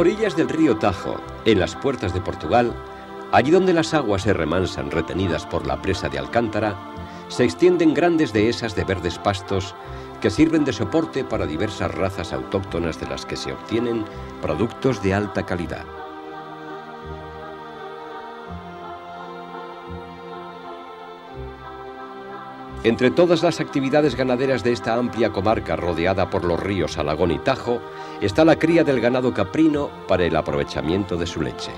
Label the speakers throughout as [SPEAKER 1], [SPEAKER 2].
[SPEAKER 1] orillas del río Tajo, en las puertas de Portugal, allí donde las aguas se remansan retenidas por la presa de Alcántara, se extienden grandes dehesas de verdes pastos que sirven de soporte para diversas razas autóctonas de las que se obtienen productos de alta calidad. Entre todas las actividades ganaderas de esta amplia comarca rodeada por los ríos Alagón y Tajo, está la cría del ganado caprino para el aprovechamiento de su leche.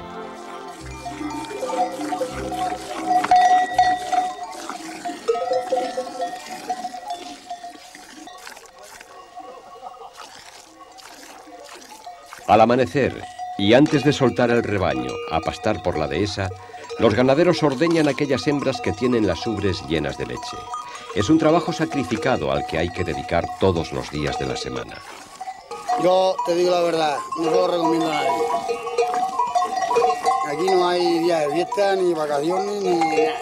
[SPEAKER 1] Al amanecer, y antes de soltar el rebaño a pastar por la dehesa, los ganaderos ordeñan aquellas hembras que tienen las ubres llenas de leche. Es un trabajo sacrificado al que hay que dedicar todos los días de la semana.
[SPEAKER 2] Yo te digo la verdad, no se lo recomiendo a nadie. Aquí no hay días de fiesta, ni vacaciones, ni nada.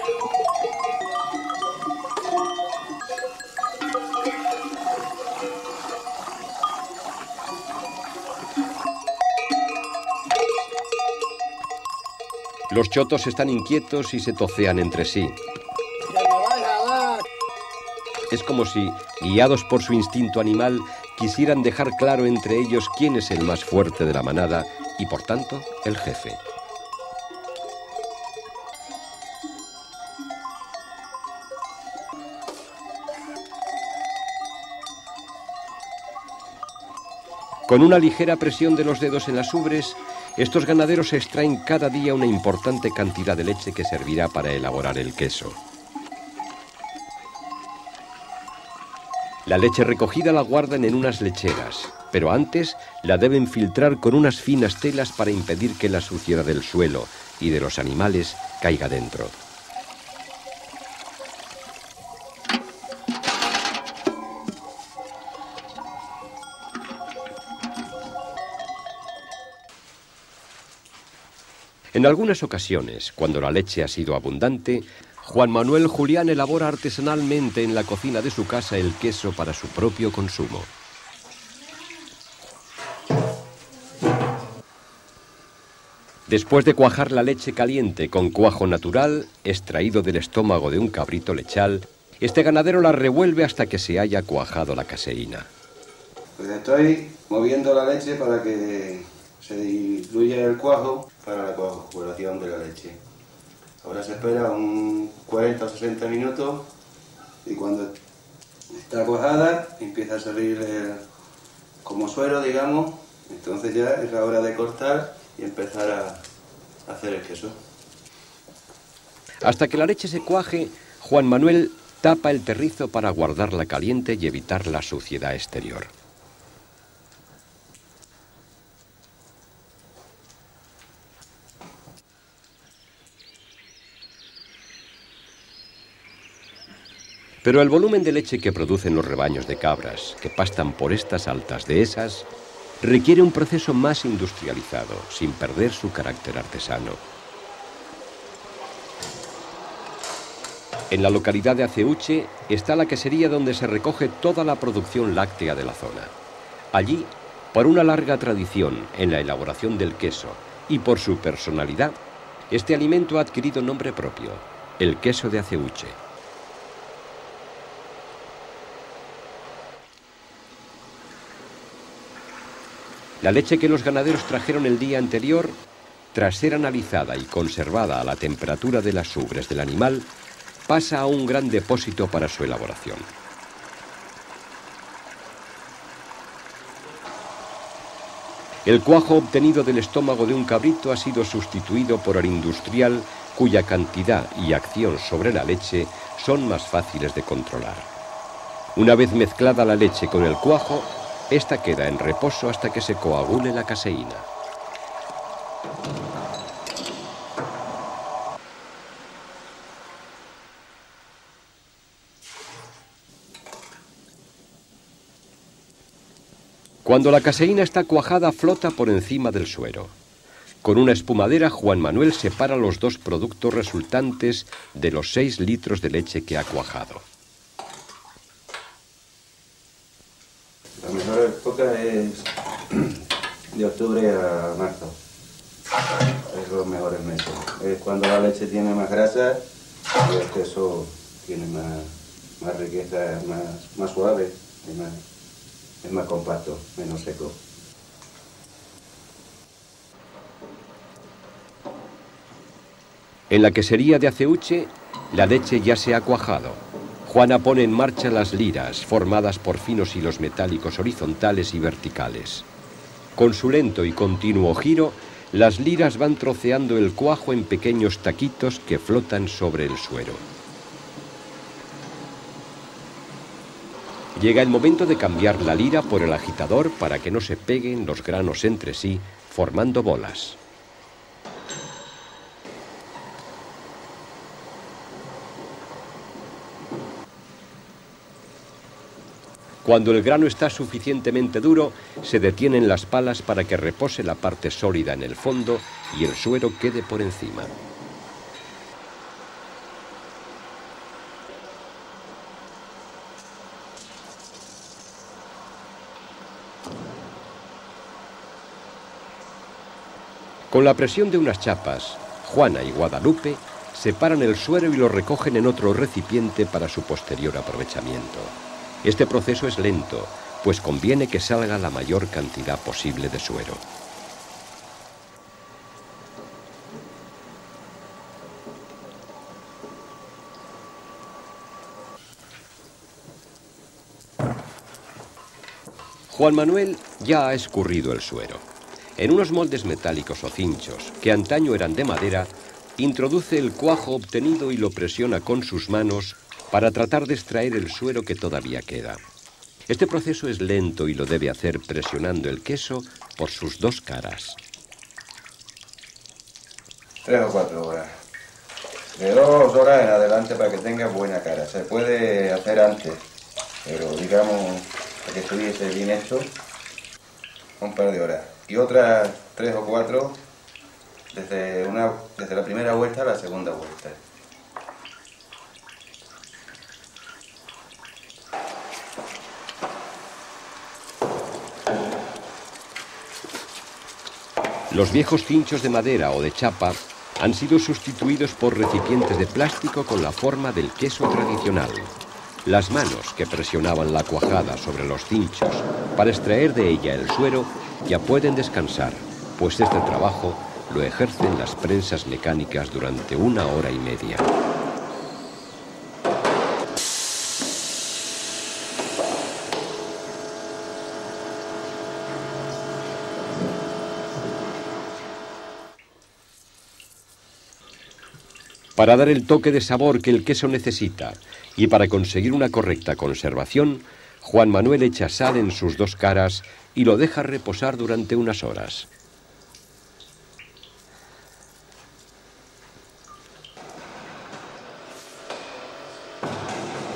[SPEAKER 1] Los chotos están inquietos y se tocean entre sí. Es como si, guiados por su instinto animal, quisieran dejar claro entre ellos quién es el más fuerte de la manada y, por tanto, el jefe. Con una ligera presión de los dedos en las ubres, estos ganaderos extraen cada día una importante cantidad de leche que servirá para elaborar el queso. La leche recogida la guardan en unas lecheras, pero antes la deben filtrar con unas finas telas para impedir que la suciedad del suelo y de los animales caiga dentro. En algunas ocasiones, cuando la leche ha sido abundante, Juan Manuel Julián elabora artesanalmente en la cocina de su casa el queso para su propio consumo. Después de cuajar la leche caliente con cuajo natural, extraído del estómago de un cabrito lechal, este ganadero la revuelve hasta que se haya cuajado la caseína.
[SPEAKER 3] Pues estoy moviendo la leche para que se diluya el cuajo para la coagulación de la leche. Ahora se espera un 40 o 60 minutos y cuando está cuajada empieza a salir como suero, digamos. Entonces ya es la hora de cortar y empezar a hacer el queso.
[SPEAKER 1] Hasta que la leche se cuaje, Juan Manuel tapa el terrizo para guardarla caliente y evitar la suciedad exterior. Pero el volumen de leche que producen los rebaños de cabras que pastan por estas altas dehesas requiere un proceso más industrializado, sin perder su carácter artesano. En la localidad de Aceuche está la quesería donde se recoge toda la producción láctea de la zona. Allí, por una larga tradición en la elaboración del queso y por su personalidad, este alimento ha adquirido nombre propio, el queso de Aceuche. La leche que los ganaderos trajeron el día anterior, tras ser analizada y conservada a la temperatura de las ubres del animal, pasa a un gran depósito para su elaboración. El cuajo obtenido del estómago de un cabrito ha sido sustituido por el industrial, cuya cantidad y acción sobre la leche son más fáciles de controlar. Una vez mezclada la leche con el cuajo, esta queda en reposo hasta que se coagule la caseína. Cuando la caseína está cuajada, flota por encima del suero. Con una espumadera, Juan Manuel separa los dos productos resultantes de los 6 litros de leche que ha cuajado.
[SPEAKER 3] La mejor época es de octubre a marzo. Es los mejores meses. Es cuando la leche tiene más grasa y el queso tiene más riqueza, más suave, es más compacto, menos seco.
[SPEAKER 1] En la quesería de Aceuche, la leche ya se ha cuajado. Juana pone en marcha las liras, formadas por finos hilos metálicos horizontales y verticales. Con su lento y continuo giro, las liras van troceando el cuajo en pequeños taquitos que flotan sobre el suero. Llega el momento de cambiar la lira por el agitador para que no se peguen los granos entre sí, formando bolas. Cuando el grano está suficientemente duro, se detienen las palas para que repose la parte sólida en el fondo y el suero quede por encima. Con la presión de unas chapas, Juana y Guadalupe separan el suero y lo recogen en otro recipiente para su posterior aprovechamiento. Este proceso es lento, pues conviene que salga la mayor cantidad posible de suero. Juan Manuel ya ha escurrido el suero. En unos moldes metálicos o cinchos, que antaño eran de madera, introduce el cuajo obtenido y lo presiona con sus manos para tratar de extraer el suero que todavía queda. Este proceso es lento y lo debe hacer presionando el queso por sus dos caras.
[SPEAKER 3] 3 o 4 horas. De 2 horas en adelante para que tenga buena cara. Se puede hacer antes, pero digamos, para que estuviese bien hecho, un par de horas. Y otras 3 o 4 desde la primera vuelta a la segunda vuelta.
[SPEAKER 1] Los viejos cinchos de madera o de chapa han sido sustituidos por recipientes de plástico con la forma del queso tradicional. Las manos que presionaban la cuajada sobre los cinchos para extraer de ella el suero ya pueden descansar, pues este trabajo lo ejercen las prensas mecánicas durante 1 hora y media. Para dar el toque de sabor que el queso necesita y para conseguir una correcta conservación, Juan Manuel echa sal en sus dos caras y lo deja reposar durante unas horas.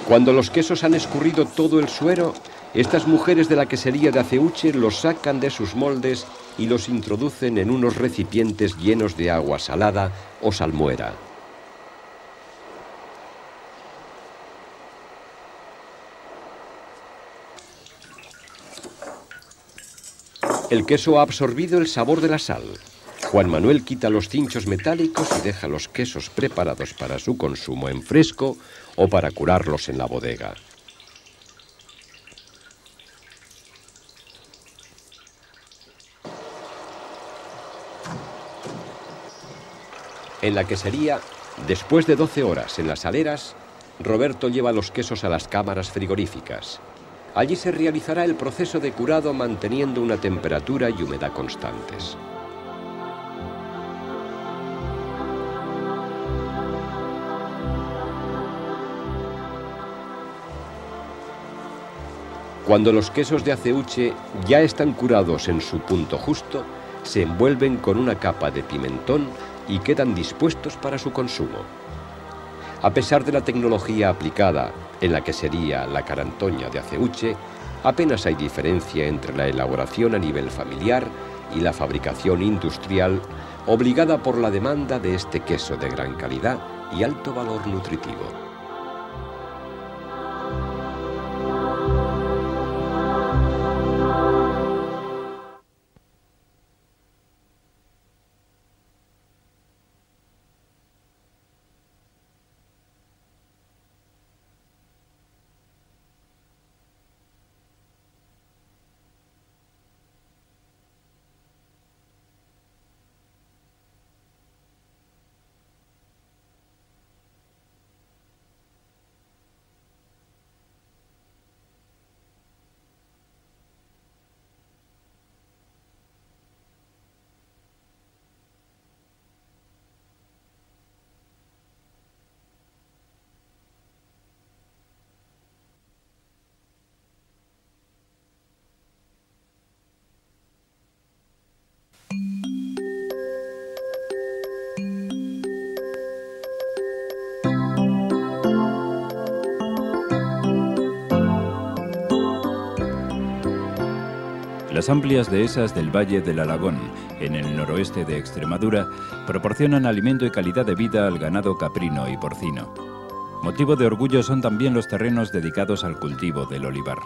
[SPEAKER 1] Cuando los quesos han escurrido todo el suero, estas mujeres de la quesería de Aceuche los sacan de sus moldes y los introducen en unos recipientes llenos de agua salada o salmuera. El queso ha absorbido el sabor de la sal. Juan Manuel quita los cinchos metálicos y deja los quesos preparados para su consumo en fresco o para curarlos en la bodega. En la quesería, después de 12 horas en las saleras, Roberto lleva los quesos a las cámaras frigoríficas. Allí se realizará el proceso de curado manteniendo una temperatura y humedad constantes. Cuando los quesos de Aceuche ya están curados en su punto justo, se envuelven con una capa de pimentón y quedan dispuestos para su consumo. A pesar de la tecnología aplicada en la quesería La Carantoña de Aceuche, apenas hay diferencia entre la elaboración a nivel familiar y la fabricación industrial, obligada por la demanda de este queso de gran calidad y alto valor nutritivo.
[SPEAKER 4] Las amplias dehesas del Valle del Alagón, en el noroeste de Extremadura, proporcionan alimento y calidad de vida al ganado caprino y porcino. Motivo de orgullo son también los terrenos dedicados al cultivo del olivar.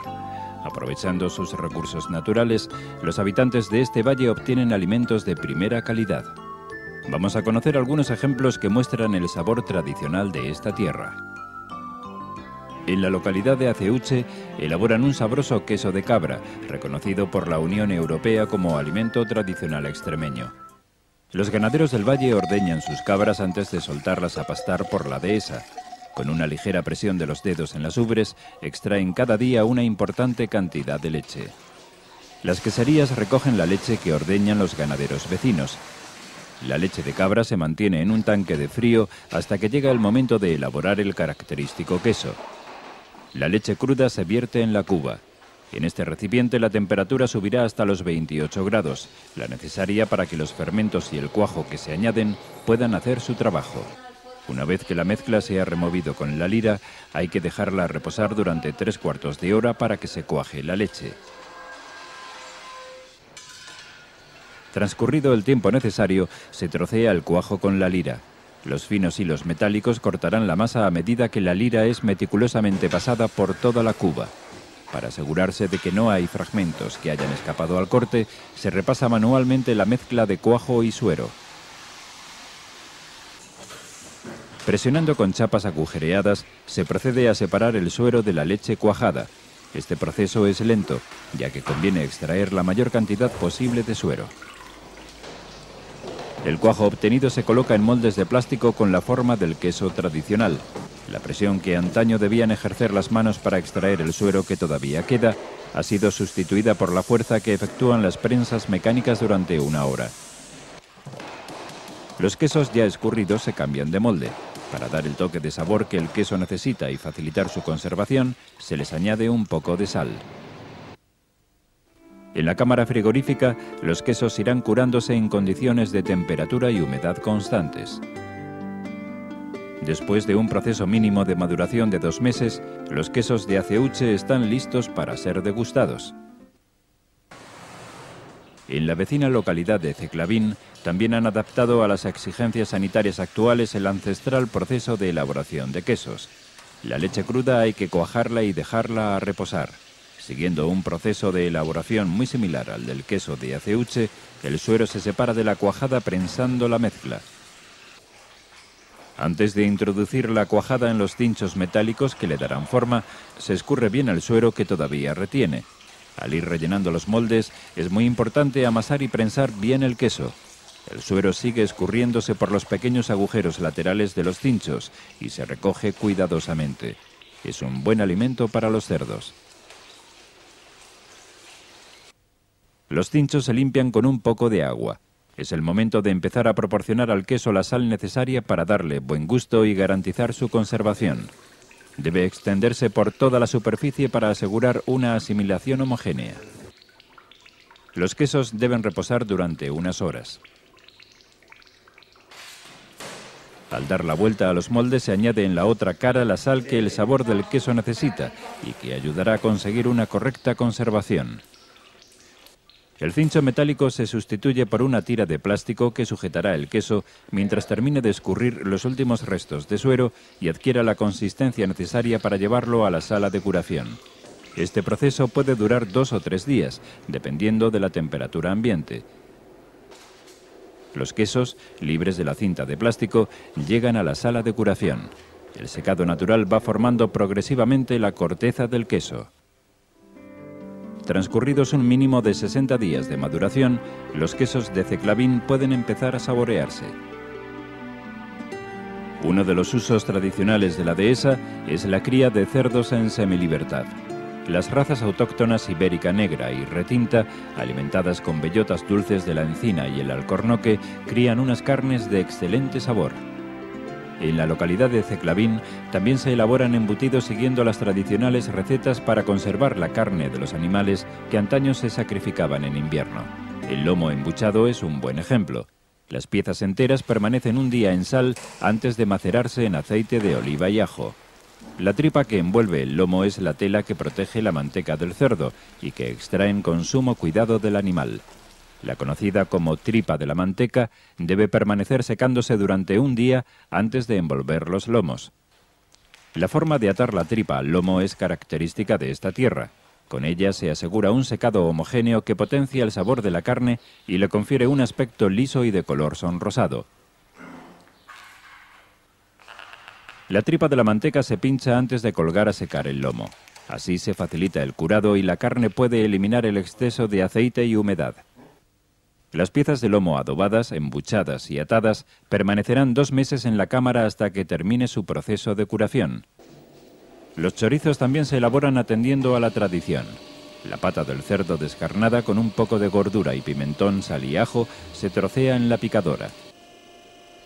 [SPEAKER 4] Aprovechando sus recursos naturales, los habitantes de este valle obtienen alimentos de primera calidad. Vamos a conocer algunos ejemplos que muestran el sabor tradicional de esta tierra. En la localidad de Aceuche elaboran un sabroso queso de cabra, reconocido por la Unión Europea como alimento tradicional extremeño. Los ganaderos del valle ordeñan sus cabras antes de soltarlas a pastar por la dehesa. Con una ligera presión de los dedos en las ubres, extraen cada día una importante cantidad de leche. Las queserías recogen la leche que ordeñan los ganaderos vecinos. La leche de cabra se mantiene en un tanque de frío hasta que llega el momento de elaborar el característico queso. La leche cruda se vierte en la cuba. En este recipiente la temperatura subirá hasta los 28 grados, la necesaria para que los fermentos y el cuajo que se añaden puedan hacer su trabajo. Una vez que la mezcla se ha removido con la lira, hay que dejarla reposar durante 3/4 de hora para que se cuaje la leche. Transcurrido el tiempo necesario, se trocea el cuajo con la lira. Los finos hilos metálicos cortarán la masa a medida que la lira es meticulosamente pasada por toda la cuba. Para asegurarse de que no hay fragmentos que hayan escapado al corte, se repasa manualmente la mezcla de cuajo y suero. Presionando con chapas agujereadas, se procede a separar el suero de la leche cuajada. Este proceso es lento, ya que conviene extraer la mayor cantidad posible de suero. El cuajo obtenido se coloca en moldes de plástico con la forma del queso tradicional. La presión que antaño debían ejercer las manos para extraer el suero que todavía queda ha sido sustituida por la fuerza que efectúan las prensas mecánicas durante una hora. Los quesos ya escurridos se cambian de molde. Para dar el toque de sabor que el queso necesita y facilitar su conservación, se les añade un poco de sal. En la cámara frigorífica, los quesos irán curándose en condiciones de temperatura y humedad constantes. Después de un proceso mínimo de maduración de 2 meses, los quesos de Aceuche están listos para ser degustados. En la vecina localidad de Ceclavín, también han adaptado a las exigencias sanitarias actuales el ancestral proceso de elaboración de quesos. La leche cruda hay que cuajarla y dejarla a reposar. Siguiendo un proceso de elaboración muy similar al del queso de Aceuche, el suero se separa de la cuajada prensando la mezcla. Antes de introducir la cuajada en los cinchos metálicos que le darán forma, se escurre bien el suero que todavía retiene. Al ir rellenando los moldes, es muy importante amasar y prensar bien el queso. El suero sigue escurriéndose por los pequeños agujeros laterales de los cinchos y se recoge cuidadosamente. Es un buen alimento para los cerdos. Los cinchos se limpian con un poco de agua. Es el momento de empezar a proporcionar al queso la sal necesaria para darle buen gusto y garantizar su conservación. Debe extenderse por toda la superficie para asegurar una asimilación homogénea. Los quesos deben reposar durante unas horas. Al dar la vuelta a los moldes se añade en la otra cara la sal que el sabor del queso necesita y que ayudará a conseguir una correcta conservación. El cincho metálico se sustituye por una tira de plástico que sujetará el queso mientras termine de escurrir los últimos restos de suero y adquiera la consistencia necesaria para llevarlo a la sala de curación. Este proceso puede durar 2 o 3 días, dependiendo de la temperatura ambiente. Los quesos, libres de la cinta de plástico, llegan a la sala de curación. El secado natural va formando progresivamente la corteza del queso. Transcurridos un mínimo de 60 días de maduración, los quesos de Ceclavín pueden empezar a saborearse. Uno de los usos tradicionales de la dehesa es la cría de cerdos en semilibertad. Las razas autóctonas ibérica negra y retinta, alimentadas con bellotas dulces de la encina y el alcornoque, crían unas carnes de excelente sabor. En la localidad de Ceclavín también se elaboran embutidos siguiendo las tradicionales recetas para conservar la carne de los animales que antaño se sacrificaban en invierno. El lomo embuchado es un buen ejemplo. Las piezas enteras permanecen un día en sal antes de macerarse en aceite de oliva y ajo. La tripa que envuelve el lomo es la tela que protege la manteca del cerdo y que extraen con sumo cuidado del animal. La conocida como tripa de la manteca debe permanecer secándose durante un día antes de envolver los lomos. La forma de atar la tripa al lomo es característica de esta tierra. Con ella se asegura un secado homogéneo que potencia el sabor de la carne y le confiere un aspecto liso y de color sonrosado. La tripa de la manteca se pincha antes de colgar a secar el lomo. Así se facilita el curado y la carne puede eliminar el exceso de aceite y humedad. Las piezas de lomo adobadas, embuchadas y atadas permanecerán 2 meses en la cámara hasta que termine su proceso de curación. Los chorizos también se elaboran atendiendo a la tradición. La pata del cerdo descarnada con un poco de gordura y pimentón, sal y ajo se trocea en la picadora.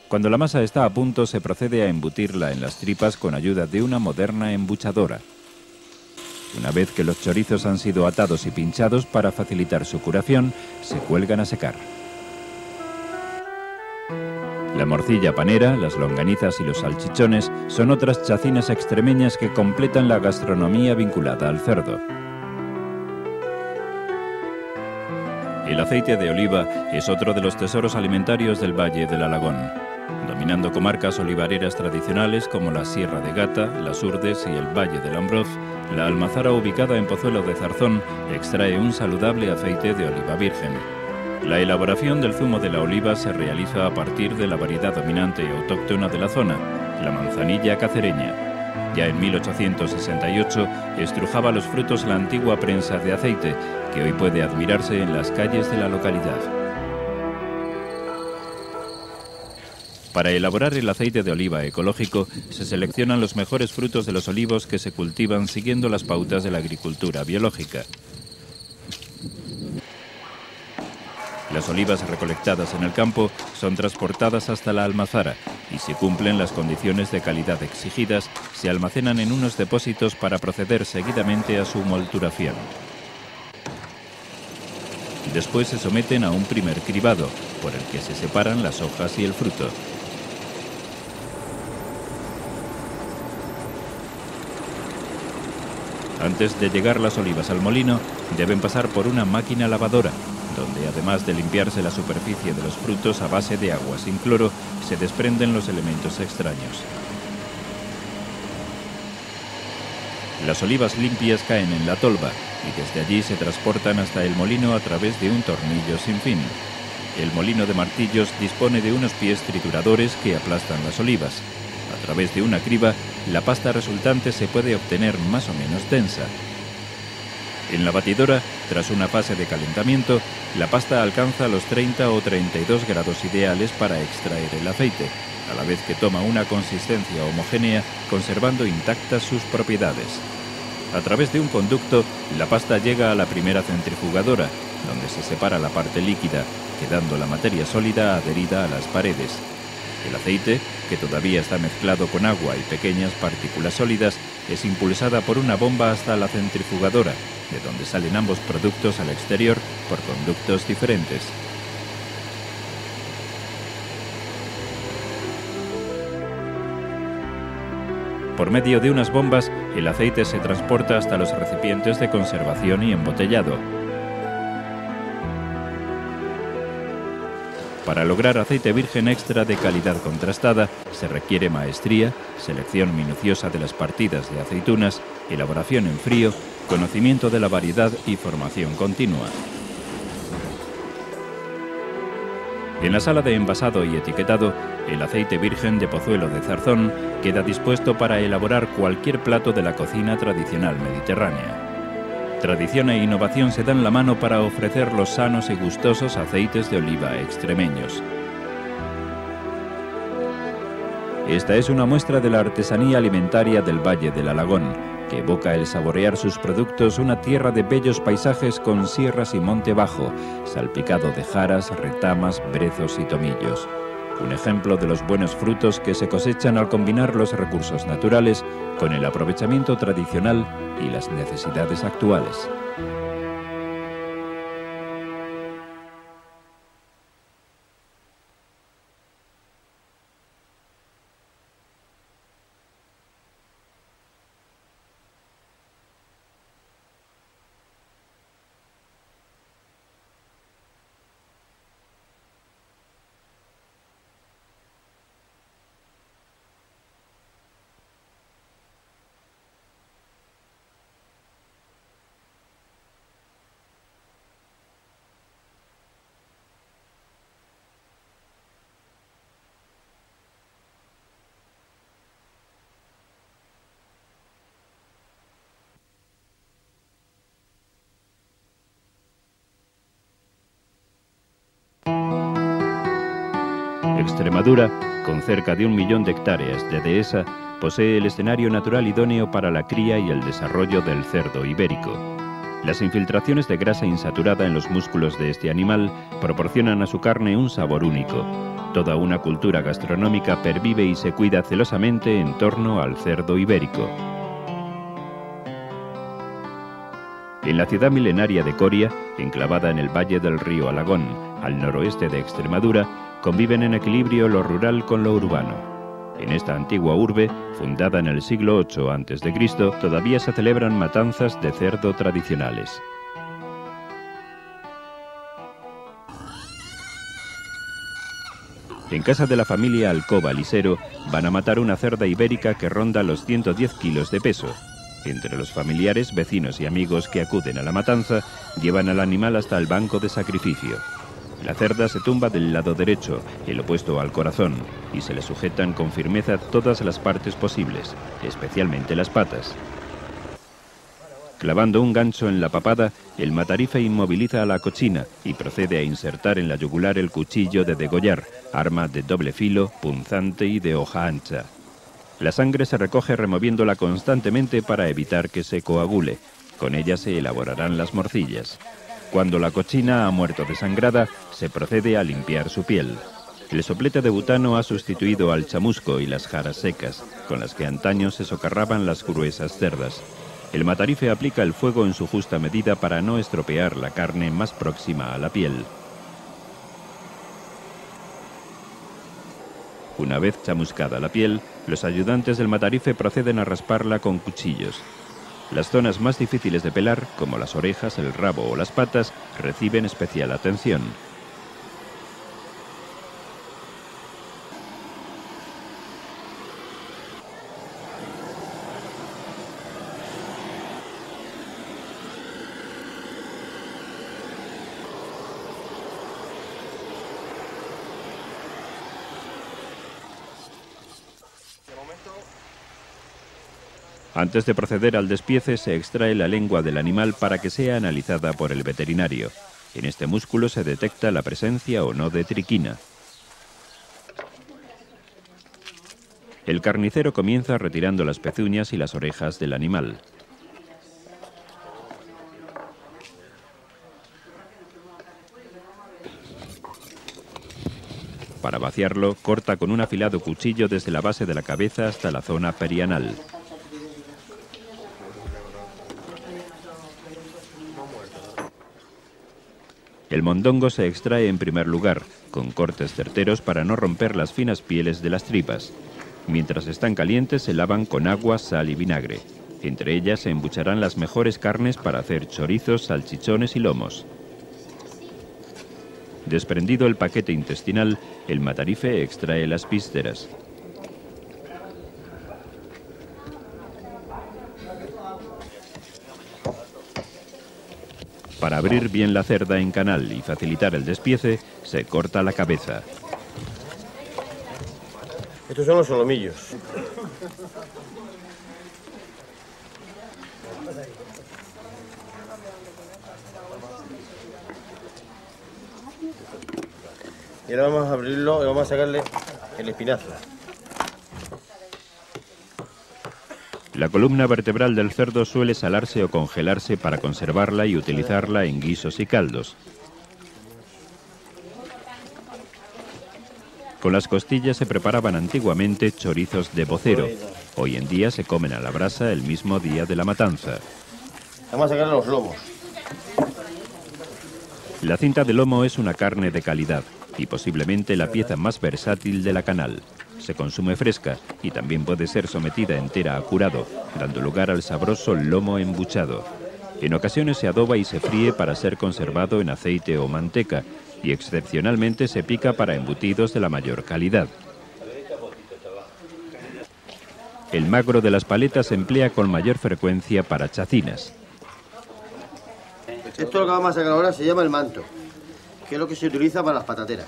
[SPEAKER 4] Cuando la masa está a punto, se procede a embutirla en las tripas con ayuda de una moderna embuchadora. Una vez que los chorizos han sido atados y pinchados para facilitar su curación, se cuelgan a secar. La morcilla panera, las longanizas y los salchichones son otras chacinas extremeñas que completan la gastronomía vinculada al cerdo. El aceite de oliva es otro de los tesoros alimentarios del Valle del Alagón. Dominando comarcas olivareras tradicionales como la Sierra de Gata, las Urdes y el Valle del Ambroz, la almazara ubicada en Pozuelo de Zarzón extrae un saludable aceite de oliva virgen. La elaboración del zumo de la oliva se realiza a partir de la variedad dominante y autóctona de la zona, la manzanilla cacereña. Ya en 1868 estrujaba los frutos la antigua prensa de aceite, que hoy puede admirarse en las calles de la localidad. Para elaborar el aceite de oliva ecológico, se seleccionan los mejores frutos de los olivos que se cultivan siguiendo las pautas de la agricultura biológica. Las olivas recolectadas en el campo son transportadas hasta la almazara y, si cumplen las condiciones de calidad exigidas, se almacenan en unos depósitos para proceder seguidamente a su molturación. Después se someten a un primer cribado, por el que se separan las hojas y el fruto. Antes de llegar las olivas al molino, deben pasar por una máquina lavadora, donde además de limpiarse la superficie de los frutos a base de agua sin cloro, se desprenden los elementos extraños. Las olivas limpias caen en la tolva y desde allí se transportan hasta el molino a través de un tornillo sin fin. El molino de martillos dispone de unos pies trituradores que aplastan las olivas. A través de una criba, la pasta resultante se puede obtener más o menos densa. En la batidora, tras una fase de calentamiento, la pasta alcanza los 30 o 32 grados ideales para extraer el aceite, a la vez que toma una consistencia homogénea, conservando intactas sus propiedades. A través de un conducto, la pasta llega a la primera centrifugadora, donde se separa la parte líquida, quedando la materia sólida adherida a las paredes. El aceite, que todavía está mezclado con agua y pequeñas partículas sólidas, es impulsada por una bomba hasta la centrifugadora, de donde salen ambos productos al exterior por conductos diferentes. Por medio de unas bombas, el aceite se transporta hasta los recipientes de conservación y embotellado. Para lograr aceite virgen extra de calidad contrastada, se requiere maestría, selección minuciosa de las partidas de aceitunas, elaboración en frío, conocimiento de la variedad y formación continua. En la sala de envasado y etiquetado, el aceite virgen de Pozuelo de Zarzón queda dispuesto para elaborar cualquier plato de la cocina tradicional mediterránea. Tradición e innovación se dan la mano para ofrecer los sanos y gustosos aceites de oliva extremeños. Esta es una muestra de la artesanía alimentaria del Valle del Alagón, que evoca el saborear sus productos una tierra de bellos paisajes con sierras y monte bajo, salpicado de jaras, retamas, brezos y tomillos. Un ejemplo de los buenos frutos que se cosechan al combinar los recursos naturales con el aprovechamiento tradicional y las necesidades actuales. Extremadura, con cerca de 1 millón de hectáreas de dehesa, posee el escenario natural idóneo para la cría y el desarrollo del cerdo ibérico. Las infiltraciones de grasa insaturada en los músculos de este animal proporcionan a su carne un sabor único. Toda una cultura gastronómica pervive y se cuida celosamente en torno al cerdo ibérico. En la ciudad milenaria de Coria, enclavada en el valle del río Alagón, al noroeste de Extremadura, conviven en equilibrio lo rural con lo urbano. En esta antigua urbe, fundada en el siglo VIII a.C., todavía se celebran matanzas de cerdo tradicionales. En casa de la familia Alcoba Lisero van a matar una cerda ibérica que ronda los 110 kilos de peso. Entre los familiares, vecinos y amigos que acuden a la matanza, llevan al animal hasta el banco de sacrificio. La cerda se tumba del lado derecho, el opuesto al corazón, y se le sujetan con firmeza todas las partes posibles, especialmente las patas. Clavando un gancho en la papada, el matarife inmoviliza a la cochina y procede a insertar en la yugular el cuchillo de degollar, arma de doble filo, punzante y de hoja ancha. La sangre se recoge removiéndola constantemente para evitar que se coagule. Con ella se elaborarán las morcillas. Cuando la cochina ha muerto desangrada, se procede a limpiar su piel. El soplete de butano ha sustituido al chamusco y las jaras secas, con las que antaño se socarraban las gruesas cerdas. El matarife aplica el fuego en su justa medida para no estropear la carne más próxima a la piel. Una vez chamuscada la piel, los ayudantes del matarife proceden a rasparla con cuchillos. Las zonas más difíciles de pelar, como las orejas, el rabo o las patas, reciben especial atención. Antes de proceder al despiece, se extrae la lengua del animal para que sea analizada por el veterinario. En este músculo se detecta la presencia o no de triquina. El carnicero comienza retirando las pezuñas y las orejas del animal. Para vaciarlo, corta con un afilado cuchillo desde la base de la cabeza hasta la zona perianal. El mondongo se extrae en primer lugar, con cortes certeros para no romper las finas pieles de las tripas. Mientras están calientes se lavan con agua, sal y vinagre. Entre ellas se embucharán las mejores carnes para hacer chorizos, salchichones y lomos. Desprendido el paquete intestinal, el matarife extrae las vísceras. Para abrir bien la cerda en canal y facilitar el despiece, se corta la cabeza.
[SPEAKER 5] Estos son los solomillos. Y ahora vamos a abrirlo y vamos a sacarle el espinazo.
[SPEAKER 4] La columna vertebral del cerdo suele salarse o congelarse para conservarla y utilizarla en guisos y caldos. Con las costillas se preparaban antiguamente chorizos de vocero. Hoy en día se comen a la brasa el mismo día de la matanza.
[SPEAKER 5] Vamos a sacarle los lomos.
[SPEAKER 4] La cinta de lomo es una carne de calidad y posiblemente la pieza más versátil de la canal. Se consume fresca y también puede ser sometida entera a curado, dando lugar al sabroso lomo embuchado. En ocasiones se adoba y se fríe para ser conservado en aceite o manteca y excepcionalmente se pica para embutidos de la mayor calidad. El magro de las paletas se emplea con mayor frecuencia para chacinas.
[SPEAKER 5] Esto lo que vamos a sacar ahora se llama el manto, que es lo que se utiliza para las patateras.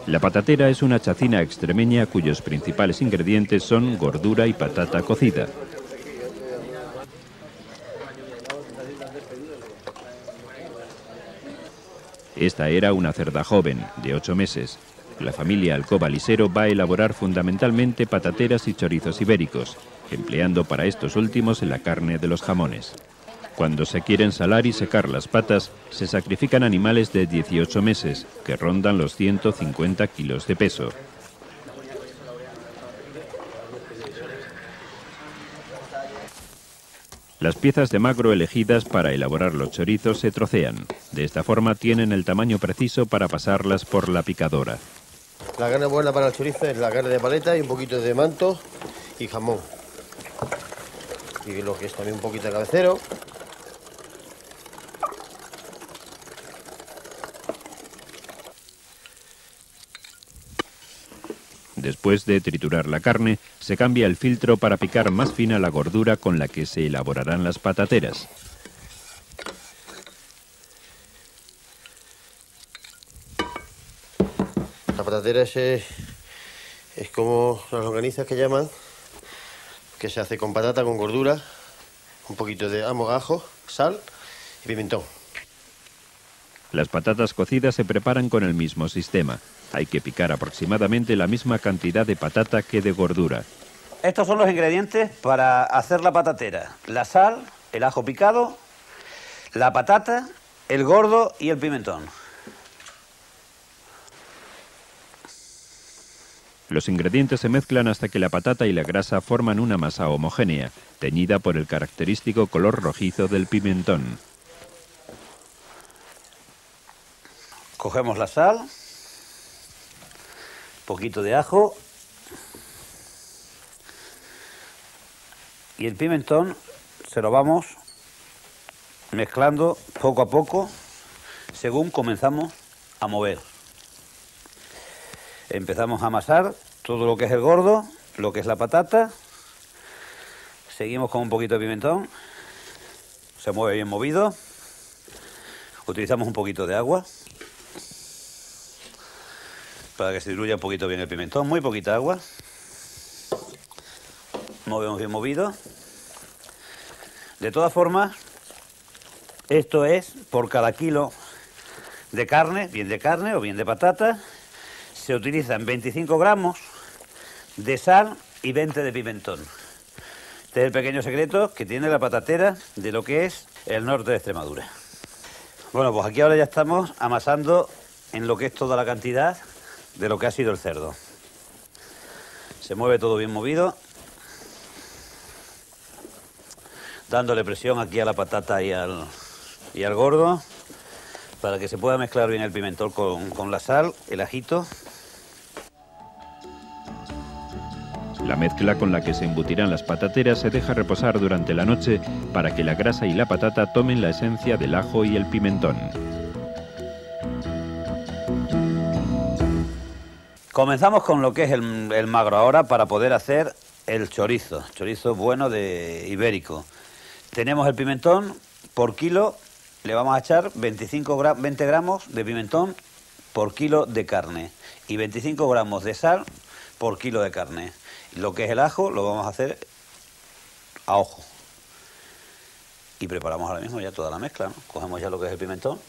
[SPEAKER 4] La patatera es una chacina extremeña cuyos principales ingredientes son gordura y patata cocida. Esta era una cerda joven, de 8 meses. La familia Alcoba Lisero va a elaborar fundamentalmente patateras y chorizos ibéricos, empleando para estos últimos la carne de los jamones. Cuando se quieren salar y secar las patas, se sacrifican animales de 18 meses, que rondan los 150 kilos de peso. Las piezas de magro elegidas para elaborar los chorizos se trocean. De esta forma tienen el tamaño preciso para pasarlas por la picadora.
[SPEAKER 5] La carne buena para el chorizo es la carne de paleta y un poquito de manto y jamón. Y lo que es también un poquito de cabecero.
[SPEAKER 4] Después de triturar la carne, se cambia el filtro para picar más fina la gordura con la que se elaborarán las patateras.
[SPEAKER 5] La patatera es como las longanizas que llaman, que se hace con patata, con gordura, un poquito de ajo, sal y pimentón.
[SPEAKER 4] Las patatas cocidas se preparan con el mismo sistema. Hay que picar aproximadamente la misma cantidad de patata que de gordura.
[SPEAKER 6] Estos son los ingredientes para hacer la patatera. La sal, el ajo picado, la patata, el gordo y el pimentón.
[SPEAKER 4] Los ingredientes se mezclan hasta que la patata y la grasa forman una masa homogénea, teñida por el característico color rojizo del pimentón.
[SPEAKER 6] Cogemos la sal, un poquito de ajo y el pimentón se lo vamos mezclando poco a poco según comenzamos a mover. Empezamos a amasar todo lo que es el gordo, lo que es la patata. Seguimos con un poquito de pimentón. Se mueve bien movido. Utilizamos un poquito de agua para que se diluya un poquito bien el pimentón. Muy poquita agua. Movemos bien movido. De todas formas, esto es por cada kilo de carne, bien de carne o bien de patata. Se utilizan 25 gramos de sal y 20 de pimentón. Este es el pequeño secreto que tiene la patatera de lo que es el norte de Extremadura. Bueno, pues aquí ahora ya estamos amasando en lo que es toda la cantidad de lo que ha sido el cerdo. Se mueve todo bien movido, dándole presión aquí a la patata y al gordo para que se pueda mezclar bien el pimentón con la sal, el ajito.
[SPEAKER 4] La mezcla con la que se embutirán las patateras se deja reposar durante la noche para que la grasa y la patata tomen la esencia del ajo y el pimentón.
[SPEAKER 6] Comenzamos con lo que es el magro ahora para poder hacer el chorizo bueno de ibérico. Tenemos el pimentón, por kilo le vamos a echar 20 gramos de pimentón por kilo de carne y 25 gramos de sal por kilo de carne. Lo que es el ajo lo vamos a hacer a ojo. Y preparamos ahora mismo ya toda la mezcla, ¿no? Cogemos ya lo que es el pimentón.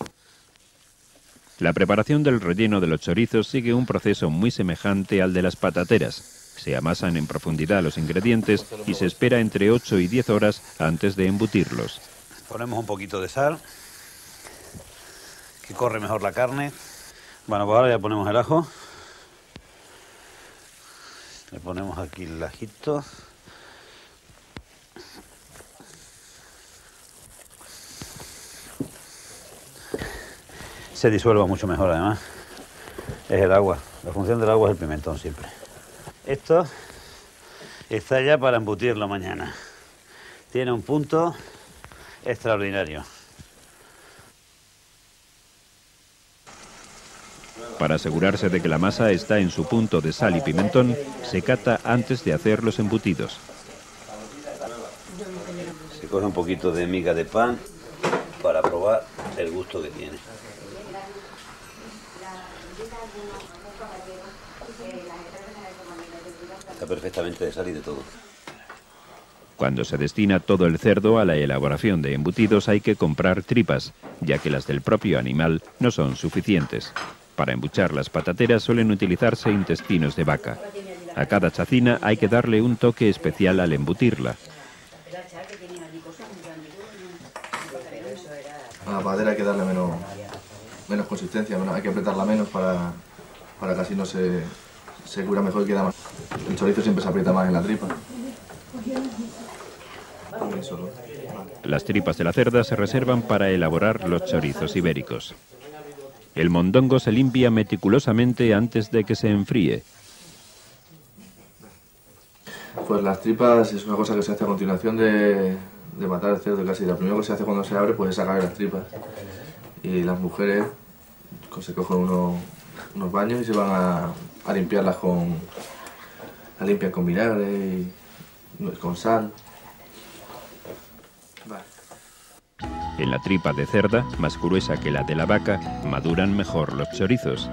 [SPEAKER 4] La preparación del relleno de los chorizos sigue un proceso muy semejante al de las patateras. Se amasan en profundidad los ingredientes y se espera entre 8 y 10 horas antes de embutirlos.
[SPEAKER 6] Ponemos un poquito de sal, que corre mejor la carne. Bueno, pues ahora ya ponemos el ajo. Le ponemos aquí el ajito. Se disuelva mucho mejor además. Es el agua. La función del agua es el pimentón siempre. Esto está ya para embutirlo mañana. Tiene un punto extraordinario.
[SPEAKER 4] Para asegurarse de que la masa está en su punto de sal y pimentón, se cata antes de hacer los embutidos.
[SPEAKER 6] Se coge un poquito de miga de pan para probar el gusto que tiene. Está perfectamente de sal y de todo.
[SPEAKER 4] Cuando se destina todo el cerdo a la elaboración de embutidos hay que comprar tripas, ya que las del propio animal no son suficientes. Para embuchar las patateras suelen utilizarse intestinos de vaca. A cada chacina hay que darle un toque especial al embutirla.
[SPEAKER 7] A la patatera hay que darle menos consistencia, hay que apretarla menos para que así no se cura mejor y queda más. El chorizo siempre se aprieta más en la tripa.
[SPEAKER 4] Las tripas de la cerda se reservan para elaborar los chorizos ibéricos. El mondongo se limpia meticulosamente antes de que se enfríe.
[SPEAKER 7] Pues las tripas es una cosa que se hace a continuación de matar el cerdo casi. Lo primero que se hace cuando se abre pues es sacar las tripas. Y las mujeres se cogen unos baños y se van a limpiarlas la limpian con vinagre y con sal. Vale.
[SPEAKER 4] En la tripa de cerda, más gruesa que la de la vaca, maduran mejor los chorizos.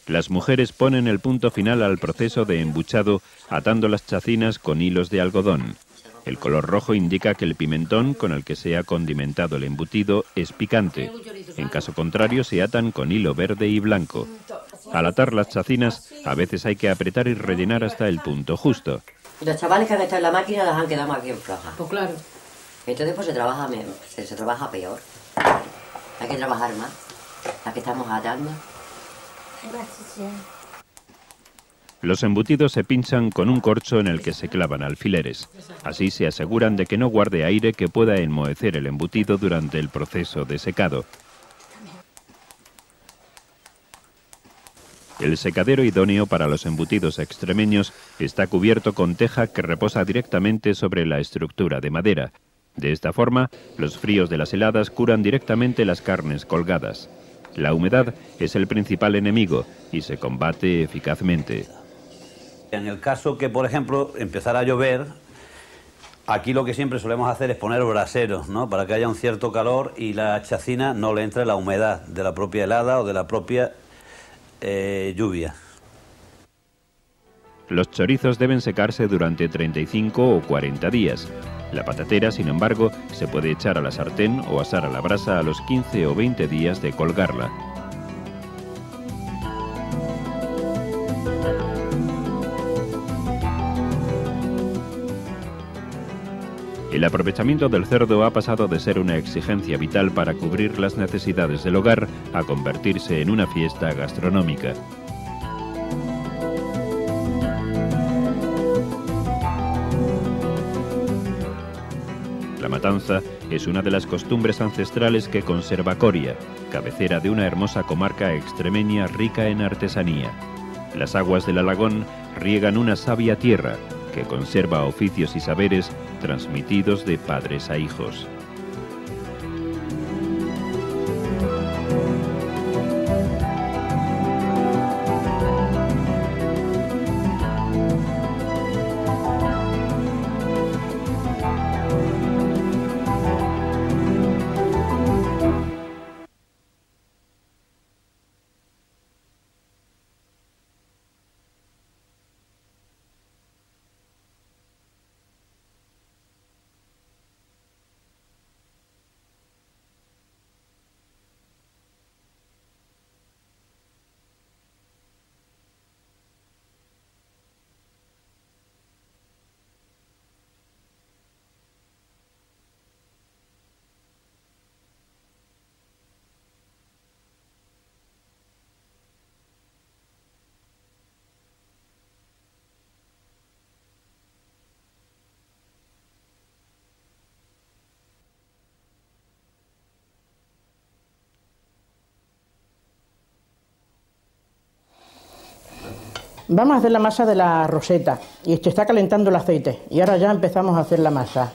[SPEAKER 4] Las mujeres ponen el punto final al proceso de embuchado atando las chacinas con hilos de algodón. El color rojo indica que el pimentón con el que se ha condimentado el embutido es picante. En caso contrario, se atan con hilo verde y blanco. Al atar las chacinas, a veces hay que apretar y rellenar hasta el punto justo.
[SPEAKER 8] Los chavales que han estado en la máquina las han quedado más bien flojas.
[SPEAKER 9] Pues claro.
[SPEAKER 8] Entonces pues se trabaja peor. Hay que trabajar más. Las que estamos atando.
[SPEAKER 4] Los embutidos se pinchan con un corcho en el que se clavan alfileres. Así se aseguran de que no guarde aire que pueda enmohecer el embutido durante el proceso de secado. El secadero idóneo para los embutidos extremeños está cubierto con teja que reposa directamente sobre la estructura de madera. De esta forma, los fríos de las heladas curan directamente las carnes colgadas. La humedad es el principal enemigo y se combate eficazmente.
[SPEAKER 6] En el caso que, por ejemplo, empezara a llover, aquí lo que siempre solemos hacer es poner braseros, ¿no? Para que haya un cierto calor y la chacina no le entre la humedad de la propia helada o de la propia lluvia.
[SPEAKER 4] Los chorizos deben secarse durante 35 o 40 días. La patatera, sin embargo, se puede echar a la sartén o asar a la brasa a los 15 o 20 días de colgarla. El aprovechamiento del cerdo ha pasado de ser una exigencia vital para cubrir las necesidades del hogar a convertirse en una fiesta gastronómica. La matanza es una de las costumbres ancestrales que conserva Coria, cabecera de una hermosa comarca extremeña rica en artesanía. Las aguas del Alagón riegan una sabia tierra que conserva oficios y saberes transmitidos de padres a hijos.
[SPEAKER 9] Vamos a hacer la masa de la roseta y esto está calentando el aceite y ahora ya empezamos a hacer la masa.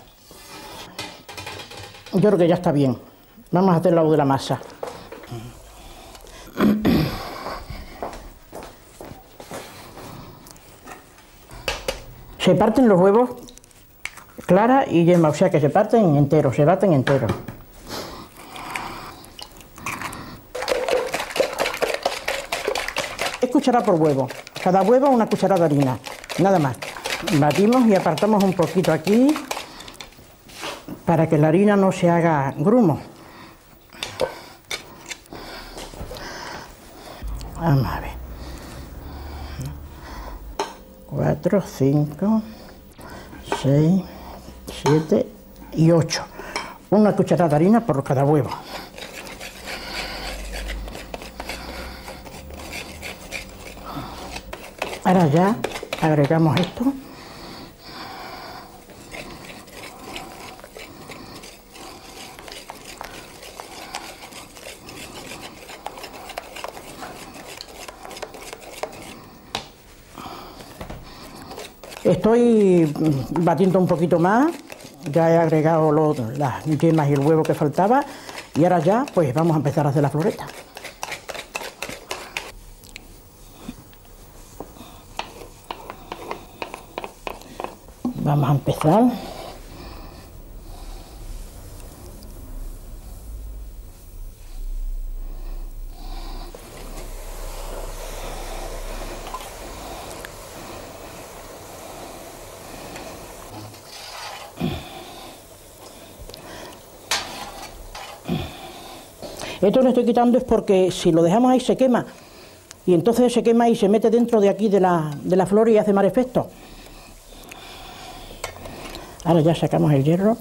[SPEAKER 9] Yo creo que ya está bien. Vamos a hacer la de la masa. Se parten los huevos clara y yema, o sea que se parten enteros, se baten enteros. Es cucharada por huevo. Cada huevo una cucharada de harina, nada más. Batimos y apartamos un poquito aquí para que la harina no se haga grumo. Vamos a ver. 4, 5, 6, 7 y 8. Una cucharada de harina por cada huevo. Ahora ya agregamos esto. Estoy batiendo un poquito más. Ya he agregado las yemas y el huevo que faltaba. Y ahora ya pues vamos a empezar a hacer la floreta. Vamos a empezar. Esto lo estoy quitando es porque si lo dejamos ahí se quema. Y entonces se quema y se mete dentro de aquí de la flor y hace mal efecto. Ahora ya sacamos el hierro,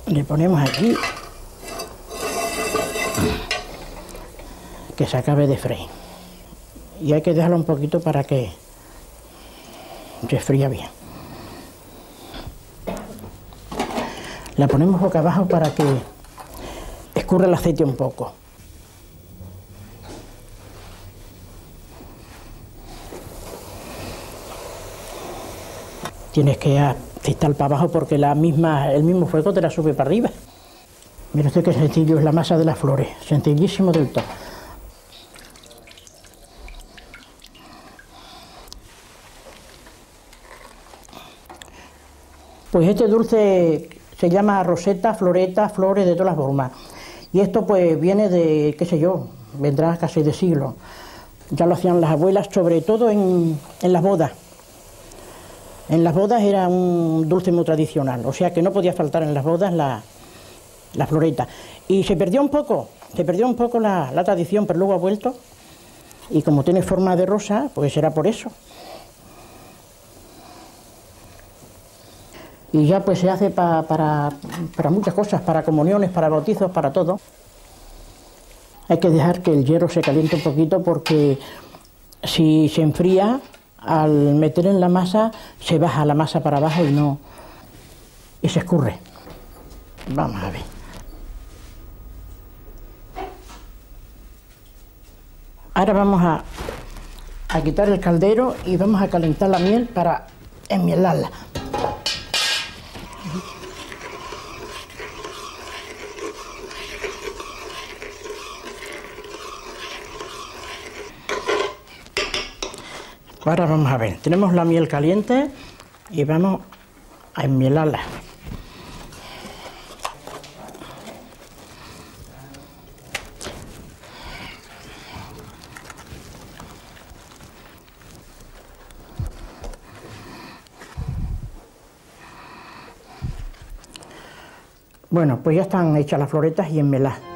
[SPEAKER 9] le ponemos aquí, que se acabe de freír. Y hay que dejarlo un poquito para que se fría bien. La ponemos boca abajo para que escurra el aceite un poco. Tienes que acistar para abajo porque el mismo fuego te la sube para arriba. Mira usted qué sencillo es la masa de las flores, sencillísimo del todo. Pues este dulce se llama roseta, floreta, flores de todas las formas. Y esto pues viene de, qué sé yo, vendrá casi de siglos. Ya lo hacían las abuelas, sobre todo en las bodas. En las bodas era un dulce muy tradicional, o sea que no podía faltar en las bodas la floreta. Y se perdió un poco la tradición, pero luego ha vuelto. Y como tiene forma de rosa, pues será por eso. Y ya pues se hace para muchas cosas, para comuniones, para bautizos, para todo. Hay que dejar que el hierro se caliente un poquito porque si se enfría, al meter en la masa, se baja la masa para abajo y se escurre. Vamos a ver. Ahora vamos a quitar el caldero y vamos a calentar la miel para enmielarla. Ahora vamos a ver, tenemos la miel caliente y vamos a enmielarla. Bueno, pues ya están hechas las floretas y enmeladas.